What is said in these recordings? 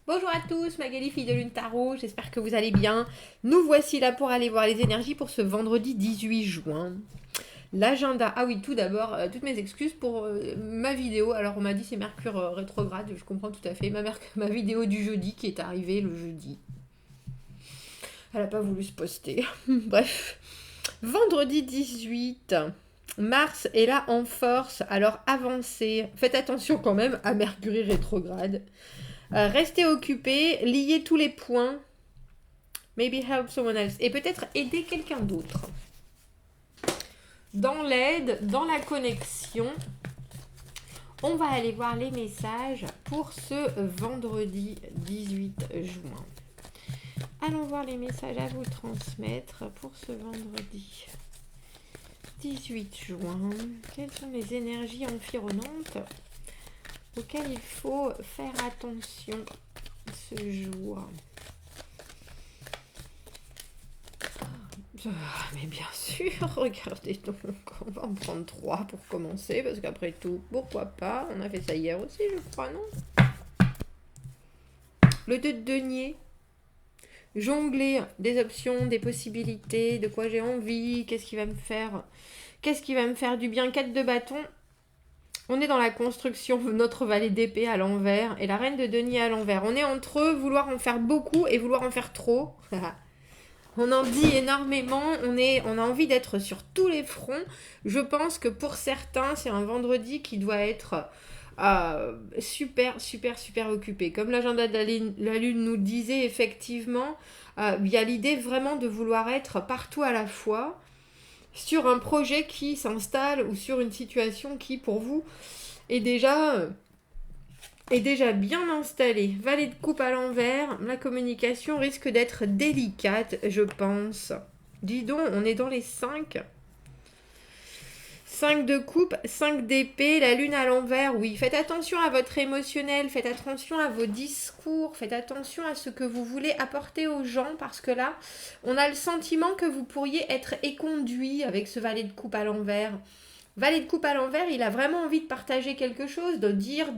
Bonjour à tous, Magali, fille de Lune Tarot, j'espère que vous allez bien. Nous voici là pour aller voir les énergies pour ce vendredi 18 juin. L'agenda, ah oui, tout d'abord, toutes mes excuses pour ma vidéo. Alors on m'a dit c'est Mercure rétrograde, je comprends tout à fait. Ma vidéo du jeudi qui est arrivée le jeudi. Elle n'a pas voulu se poster. Bref, vendredi 18, Mars est là en force, alors avancez. Faites attention quand même à Mercure rétrograde. Restez occupé, liez tous les points. Maybe help someone else. Et peut-être aider quelqu'un d'autre. Dans l'aide, dans la connexion, on va aller voir les messages pour ce vendredi 18 juin. Allons voir les messages à vous transmettre pour ce vendredi 18 juin. Quelles sont les énergies environnantes auxquelles il faut faire attention ce jour? Mais bien sûr, regardez donc, on va en prendre 3 pour commencer, parce qu'après tout, pourquoi pas? On a fait ça hier aussi, je crois, non? Le 2 de denier. Jongler des options, des possibilités, de quoi j'ai envie, qu'est-ce qui va me faire du bien. 4 de bâton. On est dans la construction, notre valet d'épée à l'envers et la reine de denier à l'envers. On est entre vouloir en faire beaucoup et vouloir en faire trop. On en dit énormément, on a envie d'être sur tous les fronts. Je pense que pour certains, c'est un vendredi qui doit être super occupé. Comme l'agenda de la Lune nous disait, effectivement, il y a l'idée vraiment de vouloir être partout à la fois sur un projet qui s'installe ou sur une situation qui, pour vous, est déjà bien installée. Valet de coupe à l'envers, la communication risque d'être délicate, je pense. Dis donc, on est dans les 5. 5 de coupe, 5 d'épée, la lune à l'envers, oui. Faites attention à votre émotionnel, faites attention à vos discours, faites attention à ce que vous voulez apporter aux gens, parce que là, on a le sentiment que vous pourriez être éconduit avec ce valet de coupe à l'envers. Valet de coupe à l'envers, il a vraiment envie de partager quelque chose, de dire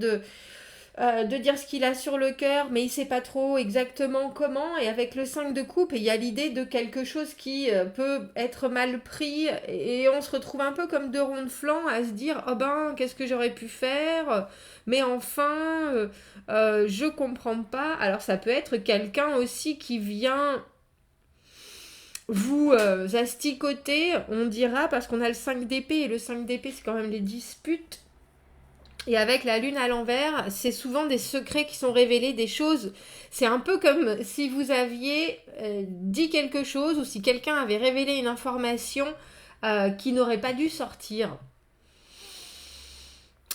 ce qu'il a sur le cœur, mais il ne sait pas trop exactement comment. Et avec le 5 de coupe, il y a l'idée de quelque chose qui peut être mal pris. Et on se retrouve un peu comme deux ronds de flanc à se dire « Oh ben, qu'est-ce que j'aurais pu faire ? Mais enfin, je comprends pas. » Alors ça peut être quelqu'un aussi qui vient vous asticoter, on dira, parce qu'on a le 5 d'épée. Et le 5 d'épée, c'est quand même les disputes. Et avec la lune à l'envers, c'est souvent des secrets qui sont révélés, des choses. C'est un peu comme si vous aviez dit quelque chose ou si quelqu'un avait révélé une information qui n'aurait pas dû sortir.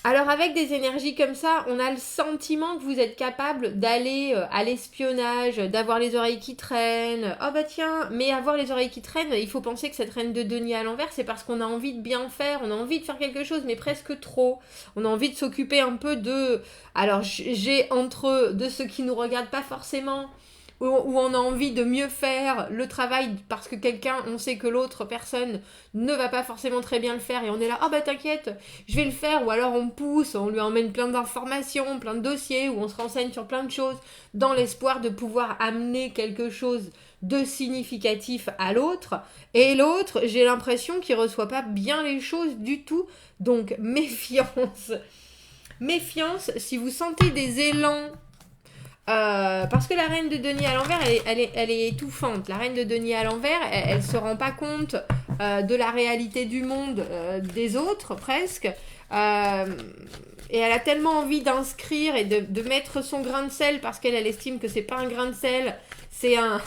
Alors avec des énergies comme ça, on a le sentiment que vous êtes capable d'aller à l'espionnage, d'avoir les oreilles qui traînent. Oh bah tiens, mais avoir les oreilles qui traînent, il faut penser que cette reine de denier à l'envers, c'est parce qu'on a envie de bien faire, on a envie de faire quelque chose, mais presque trop. On a envie de s'occuper un peu de... Alors j'ai de ceux qui nous regardent pas forcément, où on a envie de mieux faire le travail parce que on sait que l'autre personne ne va pas forcément très bien le faire et on est là, ah bah t'inquiète, je vais le faire, ou alors on pousse, on lui emmène plein d'informations, plein de dossiers, où on se renseigne sur plein de choses dans l'espoir de pouvoir amener quelque chose de significatif à l'autre, et l'autre, j'ai l'impression qu'il reçoit pas bien les choses du tout, donc méfiance. Méfiance, si vous sentez des élans parce que la reine de denier à l'envers, elle est étouffante. La reine de denier à l'envers, elle se rend pas compte de la réalité du monde des autres, presque. Et elle a tellement envie d'inscrire et de mettre son grain de sel, parce qu'elle estime que c'est pas un grain de sel, c'est un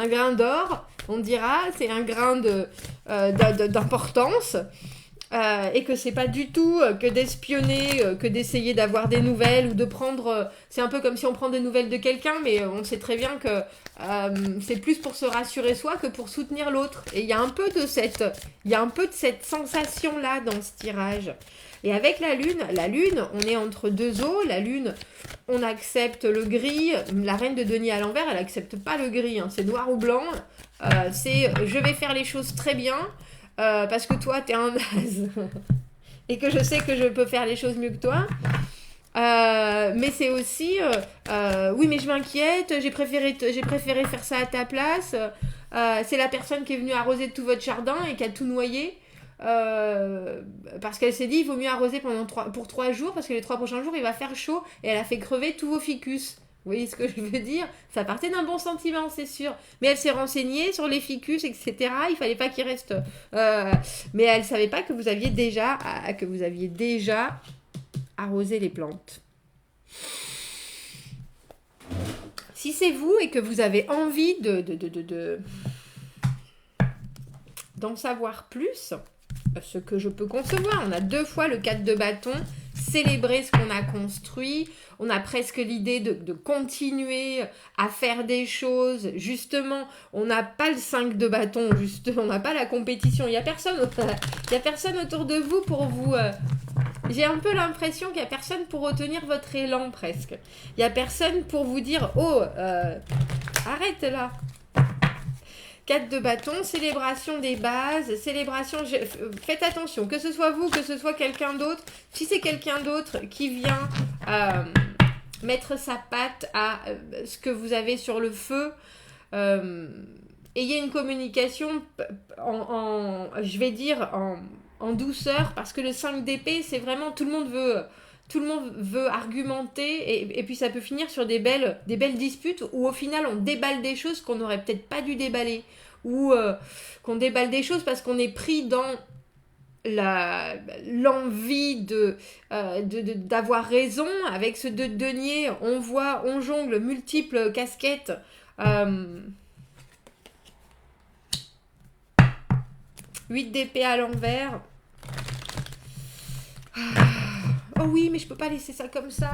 grain d'or, on dira, c'est un grain d'importance. Et que c'est pas du tout que d'espionner, que d'essayer d'avoir des nouvelles ou de prendre... c'est un peu comme si on prend des nouvelles de quelqu'un, mais on sait très bien que c'est plus pour se rassurer soi que pour soutenir l'autre. Et il y a un peu de cette sensation-là dans ce tirage. Et avec la lune, on est entre deux eaux. La lune, on accepte le gris. La reine de denier à l'envers, elle accepte pas le gris, hein. C'est noir ou blanc. C'est je vais faire les choses très bien. Parce que toi, t'es un naze et que je sais que je peux faire les choses mieux que toi. Mais c'est aussi, oui, mais je m'inquiète, j'ai préféré faire ça à ta place. C'est la personne qui est venue arroser tout votre jardin et qui a tout noyé. Euh, Parce qu'elle s'est dit, il vaut mieux arroser pour 3 jours, parce que les 3 prochains jours, il va faire chaud. Et elle a fait crever tous vos ficus. Vous voyez ce que je veux dire? Ça partait d'un bon sentiment, c'est sûr. Mais elle s'est renseignée sur les ficus, etc. Il fallait pas qu'il reste. Mais elle savait pas que vous aviez déjà arrosé les plantes. Si c'est vous et que vous avez envie d'en savoir plus, ce que je peux concevoir, on a 2 fois le 4 de bâton, célébrer ce qu'on a construit, on a presque l'idée de continuer à faire des choses, justement, on n'a pas le 5 de bâton, on n'a pas la compétition, il n'y a personne autour de vous pour vous... J'ai un peu l'impression qu'il n'y a personne pour retenir votre élan presque. Il n'y a personne pour vous dire « Oh, arrête là !» 4 de bâton, célébration des bases, faites attention, que ce soit vous, que ce soit quelqu'un d'autre. Si c'est quelqu'un d'autre qui vient mettre sa patte à ce que vous avez sur le feu, ayez une communication je vais dire, en douceur, parce que le 5 d'épée, c'est vraiment tout le monde veut argumenter, et puis ça peut finir sur des belles disputes où au final on déballe des choses qu'on n'aurait peut-être pas dû déballer, ou qu'on déballe des choses parce qu'on est pris dans l'envie d'avoir raison. Avec ce 2 de denier, on jongle multiples casquettes. 8 d'épée à l'envers. Oh oui, mais je peux pas laisser ça comme ça.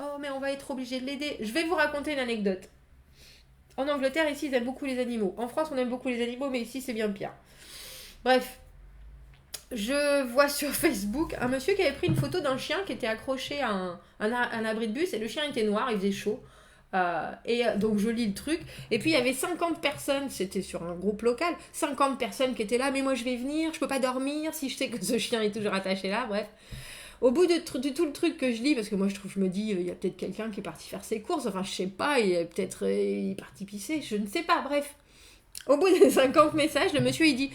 Oh, mais on va être obligé de l'aider. Je vais vous raconter une anecdote. En Angleterre, ici, ils aiment beaucoup les animaux. En France, on aime beaucoup les animaux, mais ici, c'est bien pire. Bref, je vois sur Facebook un monsieur qui avait pris une photo d'un chien qui était accroché à un abri de bus, et le chien était noir, il faisait chaud. Donc je lis le truc, et puis il y avait 50 personnes, c'était sur un groupe local, 50 personnes qui étaient là, mais moi je vais venir, je peux pas dormir si je sais que ce chien est toujours attaché là, bref. Au bout de tout le truc que je lis, parce que moi je me dis, il y a peut-être quelqu'un qui est parti faire ses courses, enfin je sais pas, il est parti pisser, je ne sais pas, bref. Au bout des 50 messages, le monsieur il dit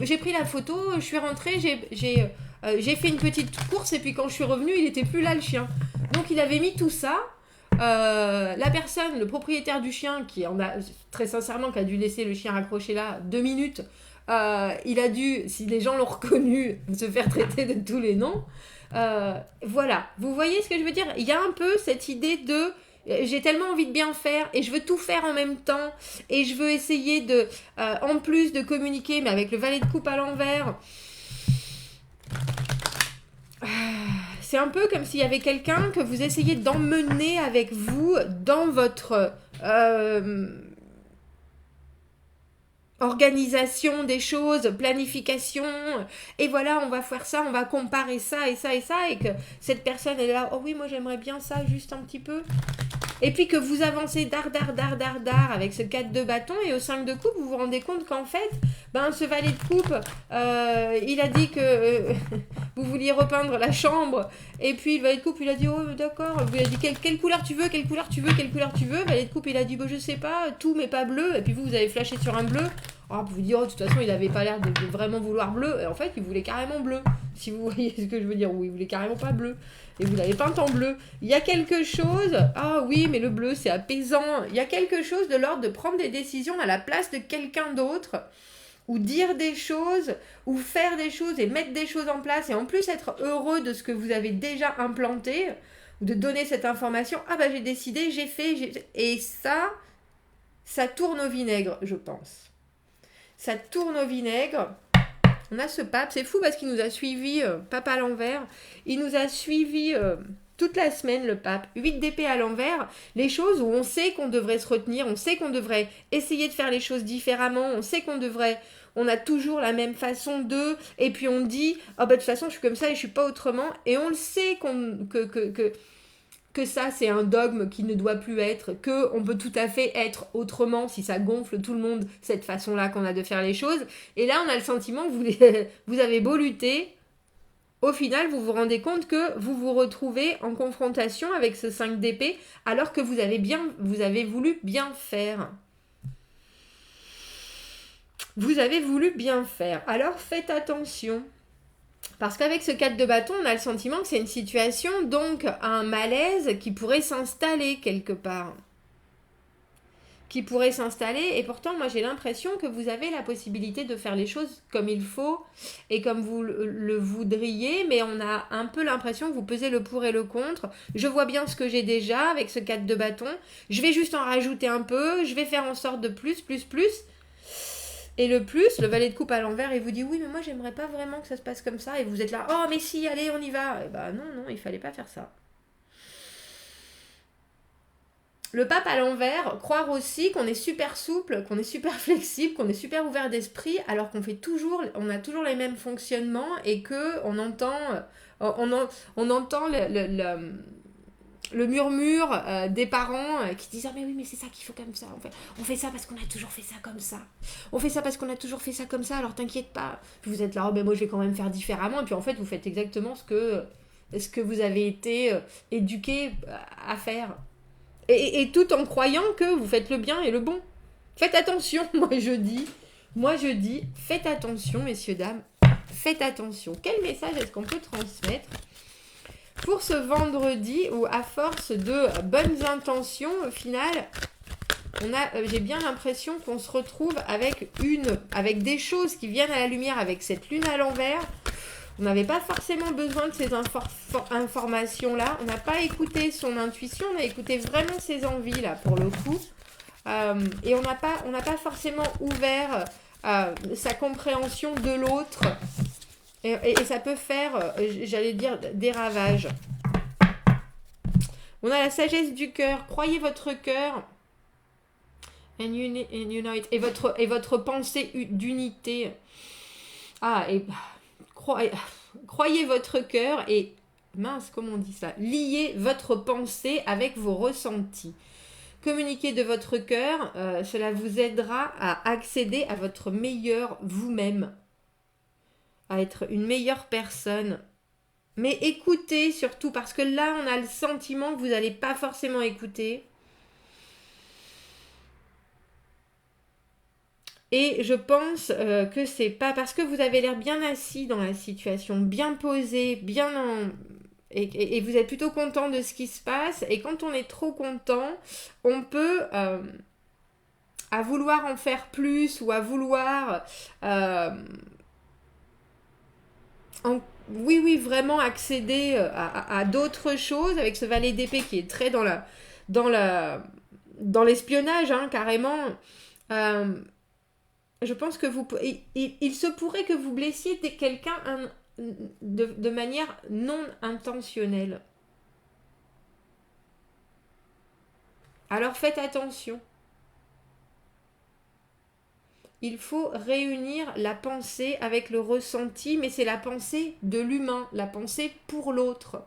j'ai pris la photo, je suis rentrée, j'ai fait une petite course, et puis quand je suis revenue, il était plus là le chien. Donc il avait mis tout ça. La personne, le propriétaire du chien, qui en a très sincèrement, qui a dû laisser le chien accroché là 2 minutes, il a dû, si les gens l'ont reconnu, se faire traiter de tous les noms. Voilà, vous voyez ce que je veux dire? Il y a un peu cette idée de j'ai tellement envie de bien faire et je veux tout faire en même temps, et je veux essayer en plus de communiquer, mais avec le valet de coupe à l'envers. C'est un peu comme s'il y avait quelqu'un que vous essayez d'emmener avec vous dans votre organisation des choses, planification, et voilà, on va faire ça, on va comparer ça et ça et ça, et que cette personne est là, oh oui, moi j'aimerais bien ça, juste un petit peu. Et puis que vous avancez d'art avec ce 4 de bâton, et au 5 de coupe, vous vous rendez compte qu'en fait, ce valet de coupe, il a dit que vous vouliez repeindre la chambre, et puis le valet de coupe, il a dit, oh d'accord, vous lui a dit quelle couleur tu veux, valet de coupe, il a dit, je sais pas, tout mais pas bleu, et puis vous avez flashé sur un bleu. Alors, vous vous dites, de toute façon, il avait pas l'air de vraiment vouloir bleu, et en fait, il voulait carrément bleu, si vous voyez ce que je veux dire, ou il voulait carrément pas bleu. Et vous l'avez peint en bleu. Il y a quelque chose, ah oui, mais le bleu c'est apaisant. Il y a quelque chose de l'ordre de prendre des décisions à la place de quelqu'un d'autre, ou dire des choses, ou faire des choses et mettre des choses en place, et en plus être heureux de ce que vous avez déjà implanté, ou de donner cette information. Ah j'ai décidé, j'ai fait. Et ça tourne au vinaigre, je pense. Ça tourne au vinaigre. On a ce pape, c'est fou parce qu'il nous a suivis, pape à l'envers, il nous a suivis toute la semaine, le pape. 8 d'épée à l'envers, les choses où on sait qu'on devrait se retenir, on sait qu'on devrait essayer de faire les choses différemment, on sait on a toujours la même façon et puis on dit, de toute façon je suis comme ça et je suis pas autrement, et on le sait que ça c'est un dogme qui ne doit plus être, qu'on peut tout à fait être autrement si ça gonfle tout le monde, cette façon-là qu'on a de faire les choses. Et là on a le sentiment que vous avez beau lutter, au final, vous vous rendez compte que vous vous retrouvez en confrontation avec ce 5 d'épée, alors que vous avez voulu bien faire. Vous avez voulu bien faire. Alors faites attention. Parce qu'avec ce 4 de bâton, on a le sentiment que c'est une situation, donc un malaise qui pourrait s'installer quelque part. Qui pourrait s'installer, et pourtant moi j'ai l'impression que vous avez la possibilité de faire les choses comme il faut et comme vous le voudriez, mais on a un peu l'impression que vous pesez le pour et le contre. Je vois bien ce que j'ai déjà avec ce 4 de bâton, je vais juste en rajouter un peu, je vais faire en sorte de plus, et le plus, le valet de coupe à l'envers, il vous dit oui mais moi j'aimerais pas vraiment que ça se passe comme ça, et vous êtes là, oh mais si, allez on y va, et bah non, il fallait pas faire ça. Le pape à l'envers, croire aussi qu'on est super souple, qu'on est super flexible, qu'on est super ouvert d'esprit, alors qu'on a toujours les mêmes fonctionnements et que on entend le murmure des parents qui disent ah mais oui mais c'est ça qu'il faut comme ça, on fait ça parce qu'on a toujours fait ça comme ça, on fait ça parce qu'on a toujours fait ça comme ça, alors t'inquiète pas. Puis vous êtes là, oh ben moi je vais quand même faire différemment, et puis en fait vous faites exactement ce que vous avez été éduqué à faire. Et tout en croyant que vous faites le bien et le bon. Faites attention, moi je dis, faites attention, messieurs, dames, faites attention. Quel message est-ce qu'on peut transmettre pour ce vendredi où, à force de bonnes intentions, au final, j'ai bien l'impression qu'on se retrouve avec des choses qui viennent à la lumière avec cette lune à l'envers. On n'avait pas forcément besoin de ces informations-là. On n'a pas écouté son intuition, on a écouté vraiment ses envies, là, pour le coup. Et on n'a pas forcément ouvert sa compréhension de l'autre. Et ça peut faire, j'allais dire, des ravages. On a la sagesse du cœur. Croyez votre cœur. And unite. Et votre pensée d'unité. Croyez votre cœur et, comment on dit ça, liez votre pensée avec vos ressentis. Communiquez de votre cœur, cela vous aidera à accéder à votre meilleur vous-même, à être une meilleure personne. Mais écoutez surtout, parce que là on a le sentiment que vous n'allez pas forcément écouter. Et je pense que c'est pas parce que vous avez l'air bien assis dans la situation, bien posé, et vous êtes plutôt content de ce qui se passe. Et quand on est trop content, on peut, à vouloir en faire plus ou à vouloir, vraiment accéder à d'autres choses avec ce valet d'épée qui est très dans l'espionnage, hein, carrément. Je pense que il se pourrait que vous blessiez quelqu'un de manière non intentionnelle. Alors faites attention. Il faut réunir la pensée avec le ressenti, mais c'est la pensée de l'humain, la pensée pour l'autre.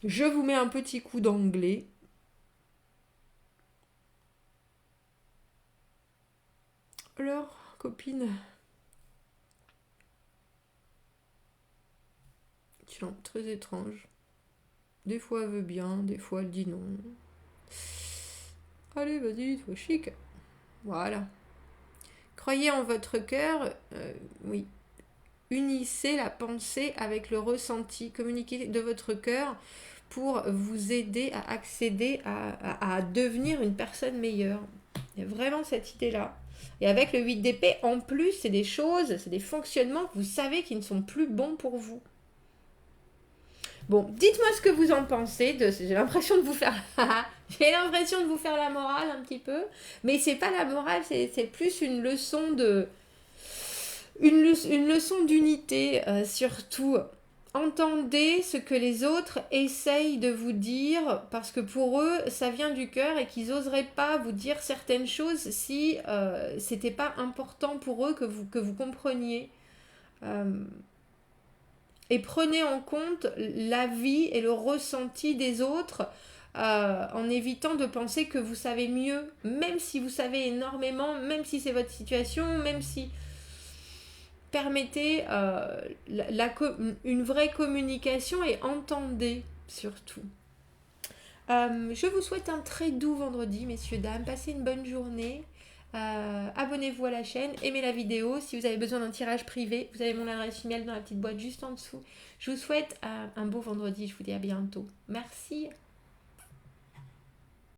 Je vous mets un petit coup d'anglais. Alors, copine, tiens, très étrange. Des fois elle veut bien, des fois elle dit non. Allez, vas-y, sois chic. Voilà. Croyez en votre cœur, oui. Unissez la pensée avec le ressenti. Communiquez de votre cœur pour vous aider à accéder à devenir une personne meilleure. Il y a vraiment cette idée-là. Et avec le 8 d'épée, en plus, c'est des choses, c'est des fonctionnements que vous savez qui ne sont plus bons pour vous. Bon, dites-moi ce que vous en pensez. J'ai l'impression de vous faire la morale un petit peu. Mais c'est pas la morale, c'est plus une leçon une leçon d'unité, surtout. Entendez ce que les autres essayent de vous dire, parce que pour eux, ça vient du cœur et qu'ils n'oseraient pas vous dire certaines choses si c'était pas important pour eux que vous compreniez. Et prenez en compte l'avis et le ressenti des autres en évitant de penser que vous savez mieux, même si vous savez énormément, même si c'est votre situation, même si... permettez une vraie communication et entendez surtout. Je vous souhaite un très doux vendredi, messieurs, dames. Passez une bonne journée. Abonnez-vous à la chaîne, aimez la vidéo. Si vous avez besoin d'un tirage privé, vous avez mon adresse email dans la petite boîte juste en dessous. Je vous souhaite un beau vendredi. Je vous dis à bientôt. Merci.